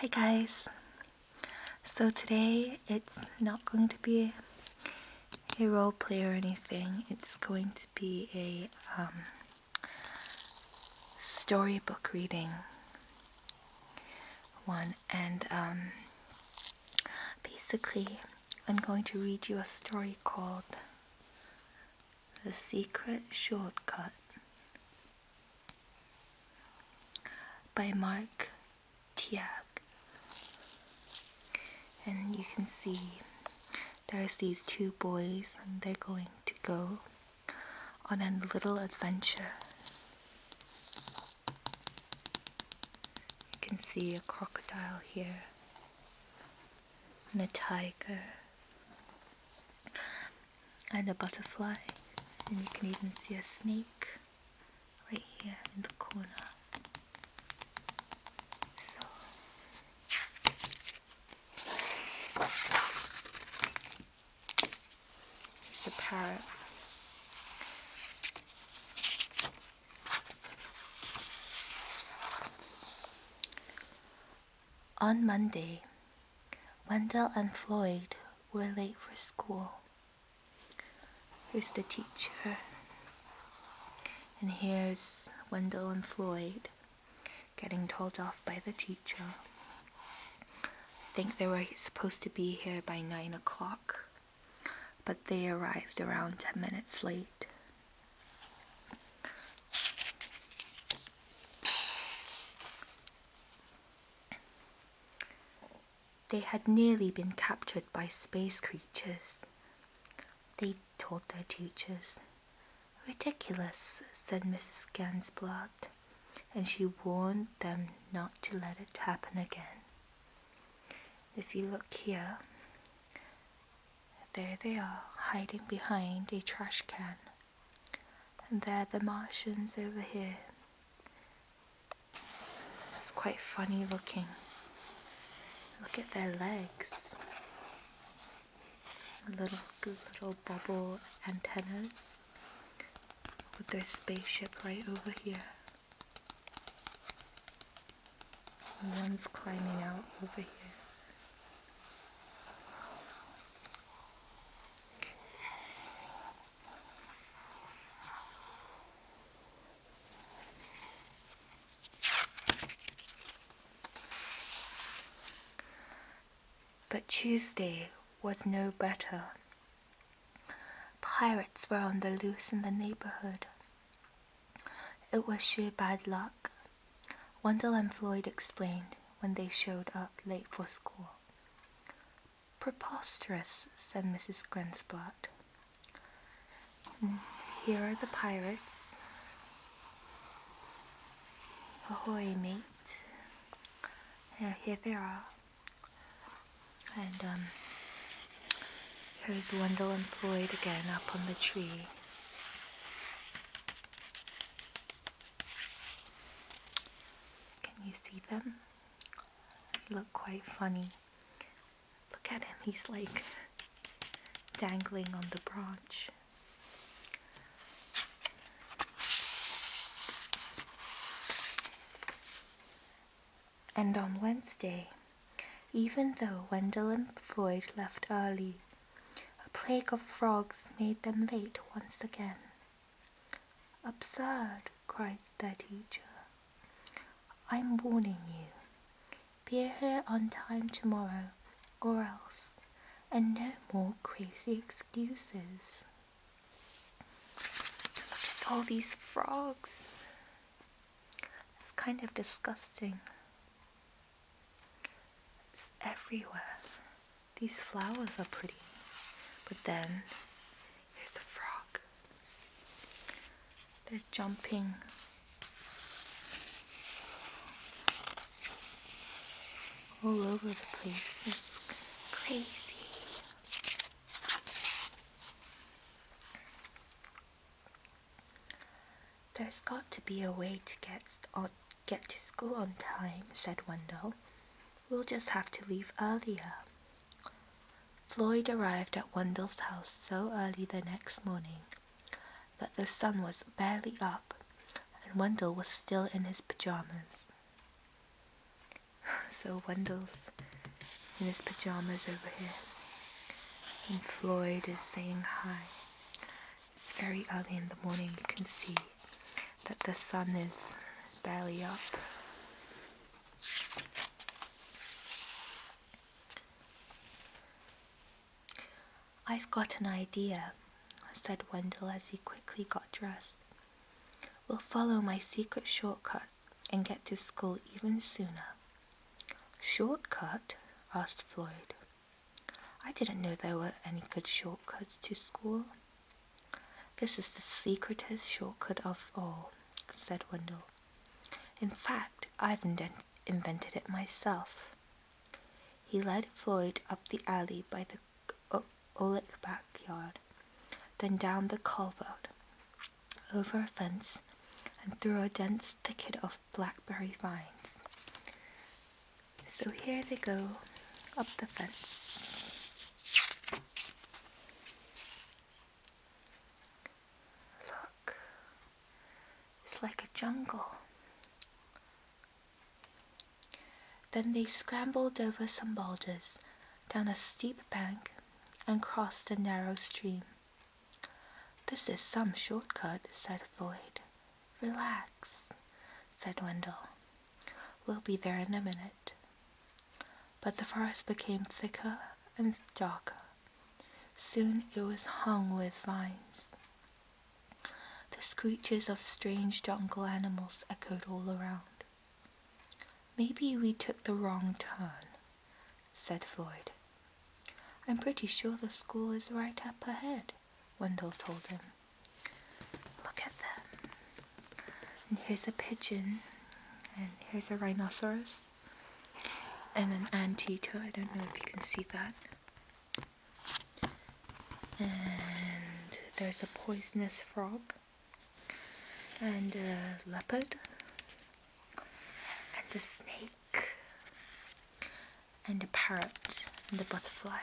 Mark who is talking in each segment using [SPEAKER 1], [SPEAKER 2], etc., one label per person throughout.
[SPEAKER 1] Hi guys, so today it's not going to be a role play or anything, it's going to be a storybook reading one, and basically I'm going to read you a story called The Secret Shortcut by Teague. And you can see there's these two boys and they're going to go on a little adventure. You can see a crocodile here and a tiger and a butterfly, and you can even see a snake right here in the corner. A parrot. On Monday, Wendell and Floyd were late for school. Here's the teacher, and here's Wendell and Floyd getting told off by the teacher. I think they were supposed to be here by 9 o'clock. But they arrived around 10 minutes late. They had nearly been captured by space creatures, they told their teachers. Ridiculous, said Mrs. Gansblatt, and she warned them not to let it happen again. If you look here, there they are, hiding behind a trash can. And there are the Martians over here. It's quite funny looking. Look at their legs. Little bubble antennas with their spaceship right over here. And one's climbing out over here. But Tuesday was no better. Pirates were on the loose in the neighborhood. It was sheer bad luck, Wendell and Floyd explained when they showed up late for school. Preposterous, said Mrs. Gansblatt. Here are the pirates. Ahoy, mate. Yeah, here they are. And here's Wendell and Floyd again up on the tree. Can you see them? They look quite funny. Look at him, he's like dangling on the branch. And on Wednesday, even though Wendell and Floyd left early, a plague of frogs made them late once again. Absurd, cried their teacher. I'm warning you. Be here on time tomorrow, or else, and no more crazy excuses. Look at all these frogs. It's kind of disgusting. Everywhere. These flowers are pretty, but then here's a frog. They're jumping. All over the place. It's crazy. There's got to be a way to get to school on time, said Wendell. We'll just have to leave earlier. Floyd arrived at Wendell's house so early the next morning that the sun was barely up and Wendell was still in his pajamas. So Wendell's in his pajamas over here, and Floyd is saying hi. It's very early in the morning. You can see that the sun is barely up. I've got an idea, said Wendell as he quickly got dressed. We'll follow my secret shortcut and get to school even sooner. Shortcut? Asked Floyd. I didn't know there were any good shortcuts to school. This is the secretest shortcut of all, said Wendell. In fact, I've invented it myself. He led Floyd up the alley by the Olick backyard, then down the culvert, over a fence, and through a dense thicket of blackberry vines. So here they go, up the fence. Look, it's like a jungle. Then they scrambled over some boulders, down a steep bank, and crossed a narrow stream. This is some shortcut, said Floyd. Relax, said Wendell. We'll be there in a minute. But the forest became thicker and darker. Soon it was hung with vines. The screeches of strange jungle animals echoed all around. Maybe we took the wrong turn, said Floyd. I'm pretty sure the school is right up ahead, Wendell told him. Look at them. And here's a pigeon, and here's a rhinoceros, and an anteater. I don't know if you can see that. And there's a poisonous frog, and a leopard, and a snake, and a parrot, and a butterfly.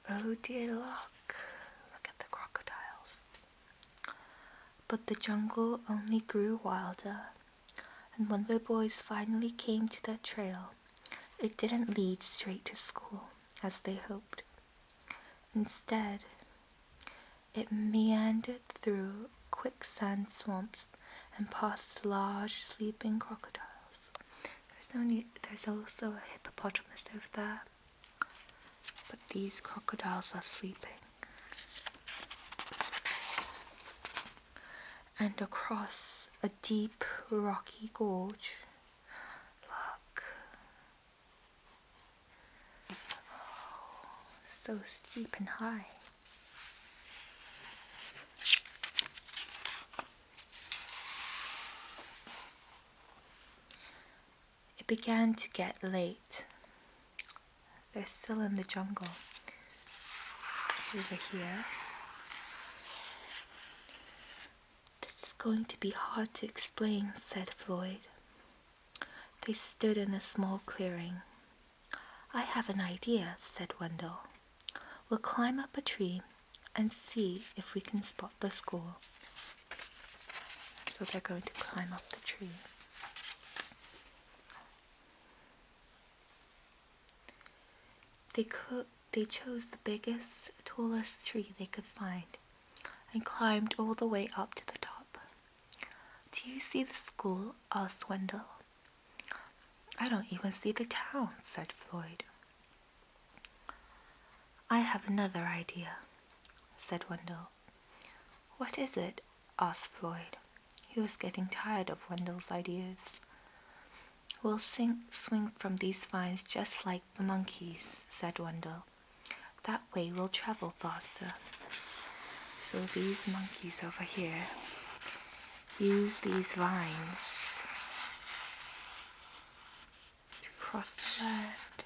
[SPEAKER 1] Oh dear, look at the crocodiles. But the jungle only grew wilder, and when the boys finally came to their trail, it didn't lead straight to school, as they hoped. Instead, it meandered through quicksand swamps and past large sleeping crocodiles. There's also a hippopotamus over there, but these crocodiles are sleeping. And across a deep rocky gorge, look, so steep and high. It began to get late. They're still in the jungle. Over here. This is going to be hard to explain, said Floyd. They stood in a small clearing. I have an idea, said Wendell. We'll climb up a tree and see if we can spot the school. So they're going to climb up the tree. They chose the biggest, tallest tree they could find and climbed all the way up to the top. Do you see the school? Asked Wendell. I don't even see the town, said Floyd. I have another idea, said Wendell. What is it? Asked Floyd. He was getting tired of Wendell's ideas. We'll swing from these vines just like the monkeys, said Wendell. That way we'll travel faster. So these monkeys over here use these vines to cross the land.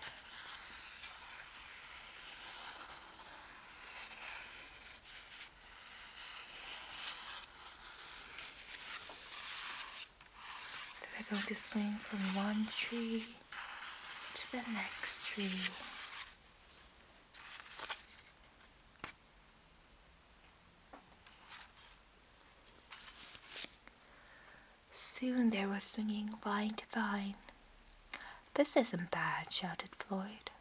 [SPEAKER 1] So they're going to swing from one tree to the next tree. Soon they were swinging vine to vine. "This isn't bad," shouted Floyd.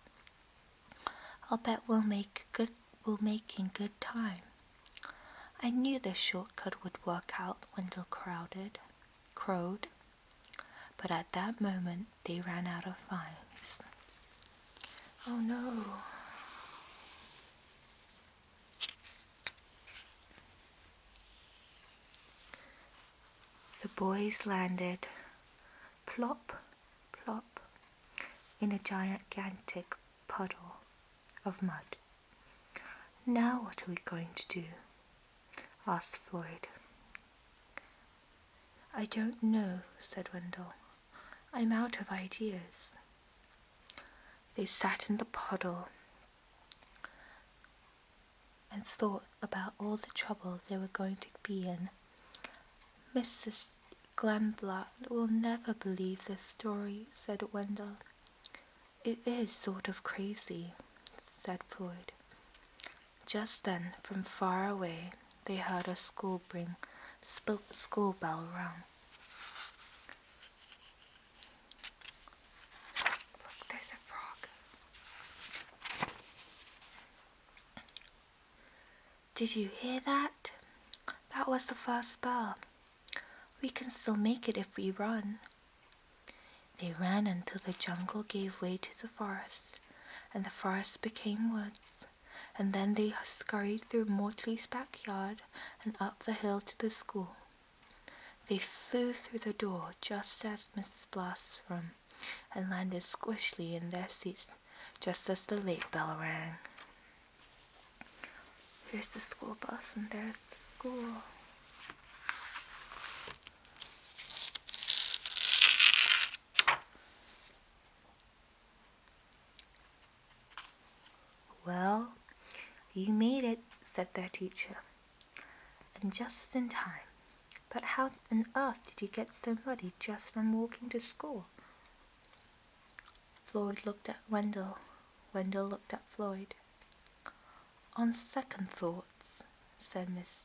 [SPEAKER 1] "I'll bet we'll make in good time." "I knew this shortcut would work out," Wendell crowed. But at that moment they ran out of vines. Oh no. The boys landed, plop, plop, in a gigantic puddle of mud. "Now what are we going to do?" asked Floyd. "I don't know," said Wendell. "I'm out of ideas." They sat in the puddle and thought about all the trouble they were going to be in. "Mrs. Glenblatt will never believe this story," said Wendell. "It is sort of crazy," said Floyd. Just then, from far away, they heard a school bell rung. Look, there's a frog. "Did you hear that? That was the first bell. We can still make it if we run." They ran until the jungle gave way to the forest, and the forest became woods, and then they scurried through Mortley's backyard and up the hill to the school. They flew through the door just as Mrs. Blast's room, and landed squishly in their seats just as the late bell rang. Here's the school bus, and there's the school. "Well, you made it," said their teacher, "and just in time. But how on earth did you get so muddy just from walking to school?" Floyd looked at Wendell. Wendell looked at Floyd. "On second thoughts," said Miss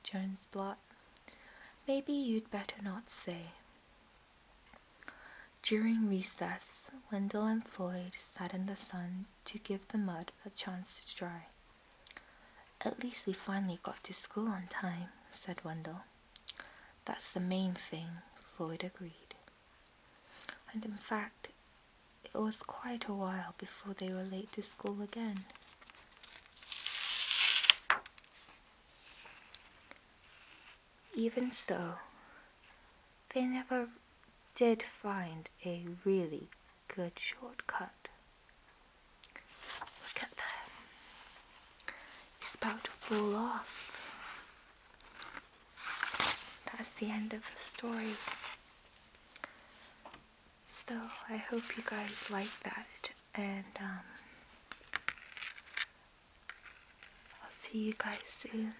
[SPEAKER 1] Jonesblot, "maybe you'd better not say." During recess, Wendell and Floyd sat in the sun to give the mud a chance to dry. "At least we finally got to school on time," said Wendell. "That's the main thing," Floyd agreed. And in fact, it was quite a while before they were late to school again. Even so, they never did find a really good shortcut. Look at that. He's about to fall off. That's the end of the story. So I hope you guys like that, and I'll see you guys soon.